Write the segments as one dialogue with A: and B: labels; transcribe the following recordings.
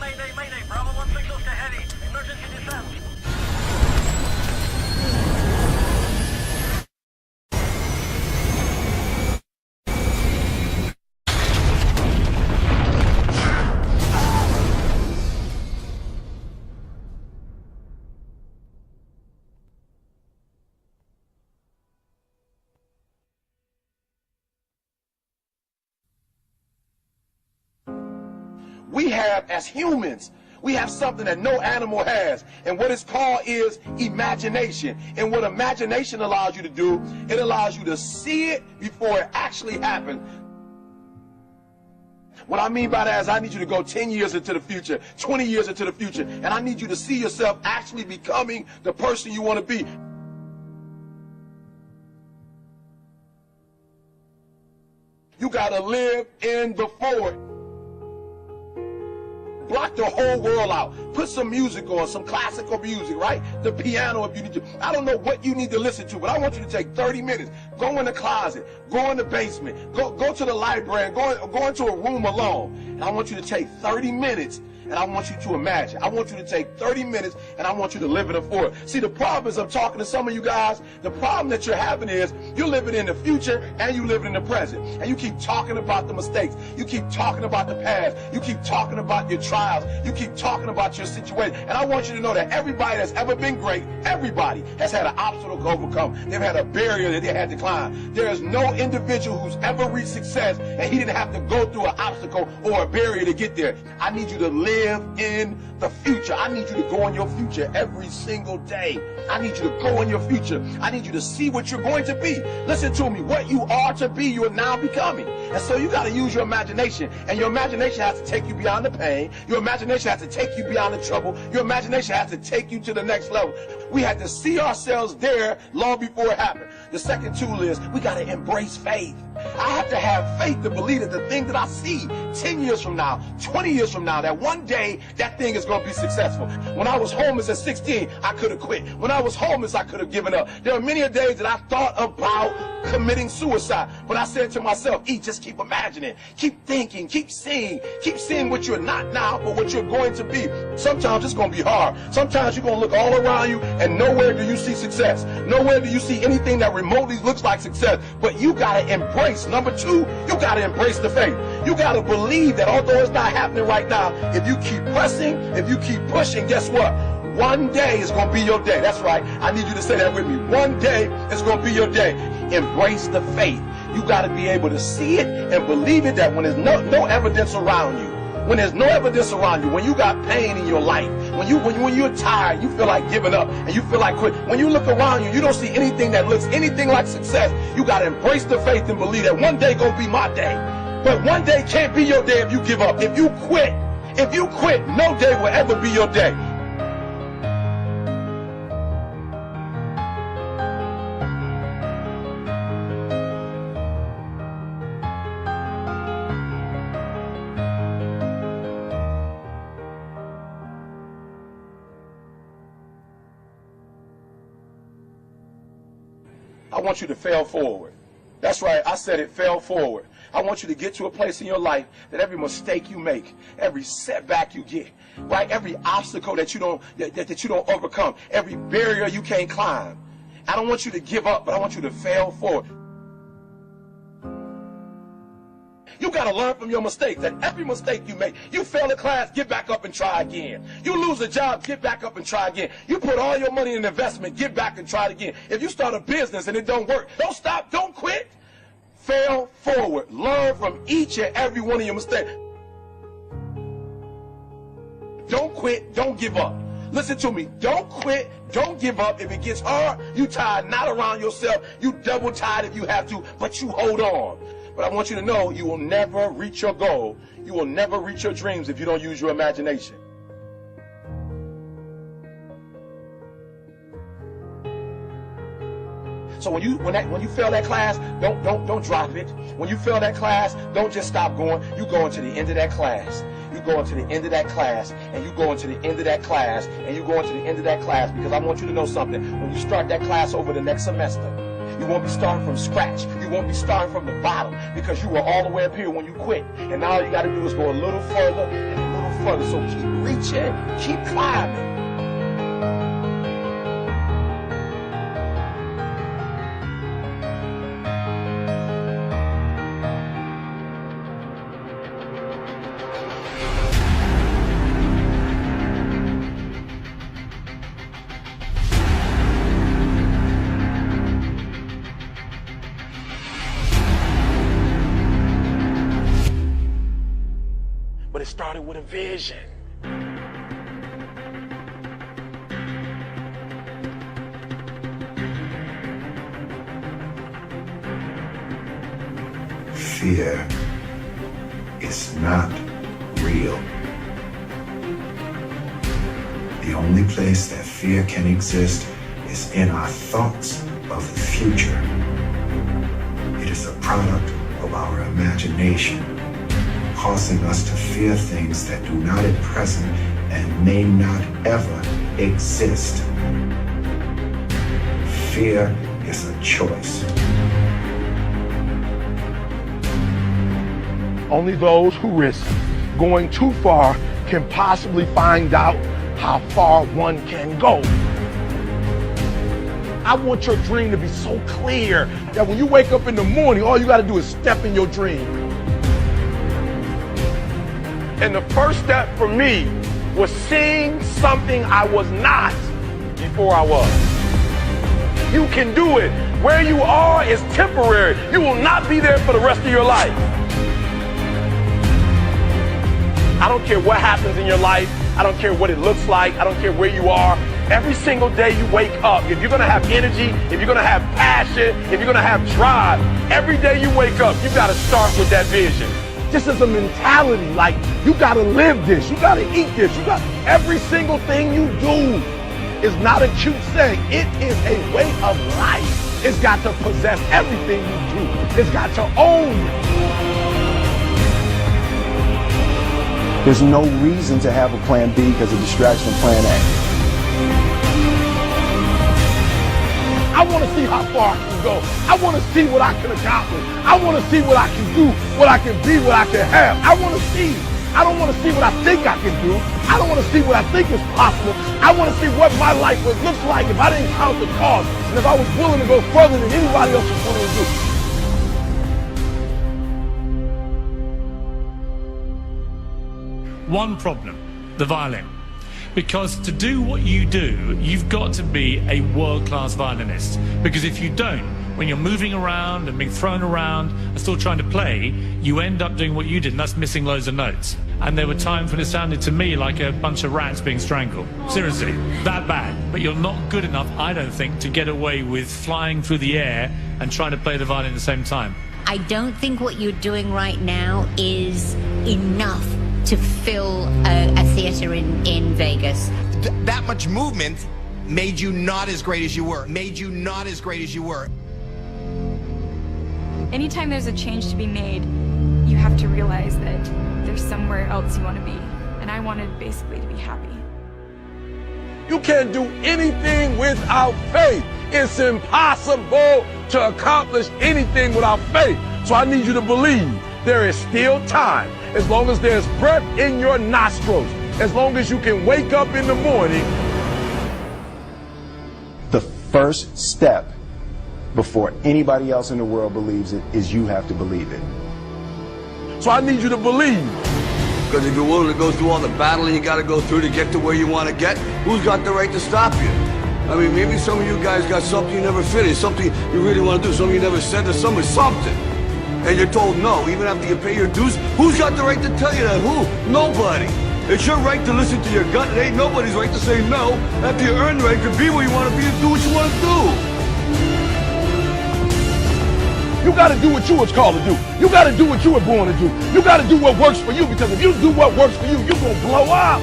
A: Mayday, mayday. Bravo 1 signals to heavy. Emergency descent.
B: We have, as humans, we have something that no animal has. And what it's called is imagination. And what imagination allows you to do, it allows you to see it before it actually happens. What I mean by that is I need you to go 10 years into the future, 20 years into the future, and I need you to see yourself actually becoming the person you want to be. You got to live in the forward. Block the whole world out. Put some music on, some classical music, right? The piano if you need to. I don't know what you need to listen to, but I want you to take 30 minutes. Go in the closet. Go in the basement. Go to the library. Go into a room alone. And I want you to take 30 minutes and I want you to imagine. I want you to take 30 minutes and I want you to live in the forward. See, the problem is I'm talking to some of you guys. The problem that you're having is you're living in the future and you living in the present. And you keep talking about the mistakes. You keep talking about the past. You keep talking about your trials. You keep talking about your situation. And I want you to know that everybody that's ever been great, everybody has had an obstacle to overcome. They've had a barrier that they had to climb. There is no individual who's ever reached success and he didn't have to go through an obstacle or a barrier to get there. I need you to live in the future. I need you to go in your future every single day. I need you to go in your future. I need you to see what you're going to be. Listen to me. What you are to be, you are now becoming. And so you got to use your imagination. And your imagination has to take you beyond the pain. Your imagination has to take you beyond the trouble. Your imagination has to take you to the next level. We had to see ourselves there long before it happened. The second tool is we got to embrace faith. I have to have faith to believe that the thing that I see 10 years from now, 20 years from now, that one day that thing is going to be successful. When I was homeless at 16, I could have quit. When I was homeless, I could have given up. There are many days that I thought about committing suicide. But I said to myself, just keep imagining, keep thinking, keep seeing what you're not now, but what you're going to be. Sometimes it's going to be hard. Sometimes you're going to look all around you and nowhere do you see success. Nowhere do you see anything that remotely looks like success. But you got to embrace. Number two, you got to embrace the faith. You got to believe that although it's not happening right now, if you keep pressing, if you keep pushing, guess what? One day is going to be your day. That's right. I need you to say that with me. One day is going to be your day. Embrace the faith. You got to be able to see it and believe it, that when there's no evidence around you, when there's no evidence around you, when you got pain in your life, when you're tired, you feel like giving up and you feel like quit. When you look around you, you don't see anything that looks anything like success. You got to embrace the faith and believe that one day gonna be my day. But one day can't be your day if you give up. If you quit, no day will ever be your day. I want you to fail forward. That's right, I said it, fail forward. I want you to get to a place in your life that every mistake you make, every setback you get, right, every obstacle that you don't overcome, every barrier you can't climb. I don't want you to give up, but I want you to fail forward. You got to learn from your mistakes. That every mistake you make, you fail a class, get back up and try again. You lose a job, get back up and try again. You put all your money in investment, get back and try it again. If you start a business and it don't work, don't stop, don't quit. Fail forward. Learn from each and every one of your mistakes. Don't quit, don't give up. Listen to me, don't quit, don't give up. If it gets hard, you tie a knot around yourself, you double tie it if you have to, but you hold on. But I want you to know you will never reach your goal. You will never reach your dreams if you don't use your imagination. So when you fail that class, don't drop it. When you fail that class, don't just stop going. You go into the end of that class. You go into the end of that class, and you go into the end of that class, and you go into the end of that class, because I want you to know something. When you start that class over the next semester, you won't be starting from scratch. You won't be starting from the bottom, because you were all the way up here when you quit. And now all you got to do is go a little further and a little further. So keep reaching, keep climbing. But it started with a vision.
C: Fear is not real. The only place that fear can exist is in our thoughts of the future. It is a product of our imagination, causing us to fear things that do not at present and may not ever exist. Fear is a choice.
B: Only those who risk going too far can possibly find out how far one can go. I want your dream to be so clear that when you wake up in the morning, all you got to do is step in your dream. And the first step for me was seeing something I was not before I was. You can do it. Where you are is temporary. You will not be there for the rest of your life. I don't care what happens in your life. I don't care what it looks like. I don't care where you are. Every single day you wake up, if you're going to have energy, if you're going to have passion, if you're going to have drive, every day you wake up, you got to start with that vision. Just as a mentality, like you got to live this, you got to eat this, every single thing you do is not a cute saying. It is a way of life. It's got to possess everything you do. It's got to own you.
D: There's no reason to have a plan B because of distraction of plan A.
B: I want to see how far I can go. I want to see what I can accomplish. I want to see what I can do, what I can be, what I can have. I want to see. I don't want to see what I think I can do. I don't want to see what I think is possible. I want to see what my life would look like if I didn't count the cost and if I was willing to go further than anybody else was willing to do.
E: One problem, the violin. Because to do what you do, you've got to be a world-class violinist. Because if you don't, when you're moving around and being thrown around and still trying to play, you end up doing what you did, and that's missing loads of notes. And there were times when it sounded to me like a bunch of rats being strangled. Seriously, that bad. But you're not good enough, I don't think, to get away with flying through the air and trying to play the violin at the same time.
F: I don't think what you're doing right now is enough to fill a theater in Vegas.
G: That much movement made you not as great as you were.
H: Anytime there's a change to be made, you have to realize that there's somewhere else you want to be. And I wanted basically to be happy.
B: You can't do anything without faith. It's impossible to accomplish anything without faith. So I need you to believe there is still time. As long as there's breath in your nostrils, as long as you can wake up in the morning.
D: The first step before anybody else in the world believes it is you have to believe it.
B: So I need you to believe.
I: Because if you're willing to go through all the battling you got to go through to get to where you want to get, who's got the right to stop you? I mean, maybe some of you guys got something you never finished, something you really want to do, something you never said to someone, something. And you're told no, even after you pay your dues. Who's got the right to tell you that? Who? Nobody. It's your right to listen to your gut. It ain't nobody's right to say no after you earn the right to be where you want to be and do what you want to do.
B: You got to do what you was called to do. You got to do what you were born to do. You got to do what works for you, because if you do what works for you, you're going to blow up.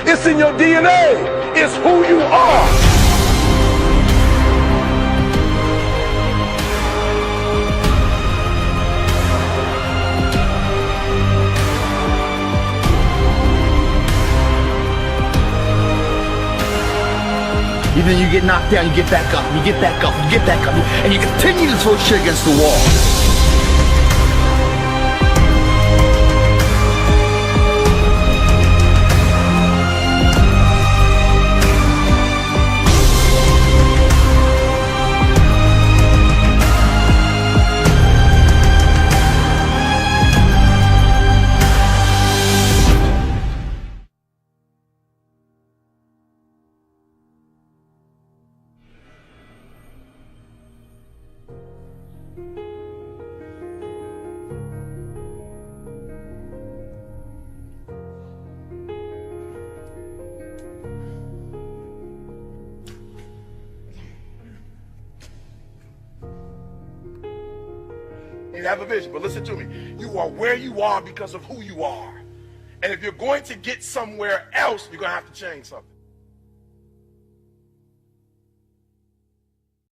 B: It's in your DNA. It's who you are.
G: Even you get knocked down, you get back up, you get back up, you get back up, and you continue to throw shit against the wall.
B: You have a vision, but listen to me. You are where you are because of who you are. And if you're going to get somewhere else, you're going to have to change something.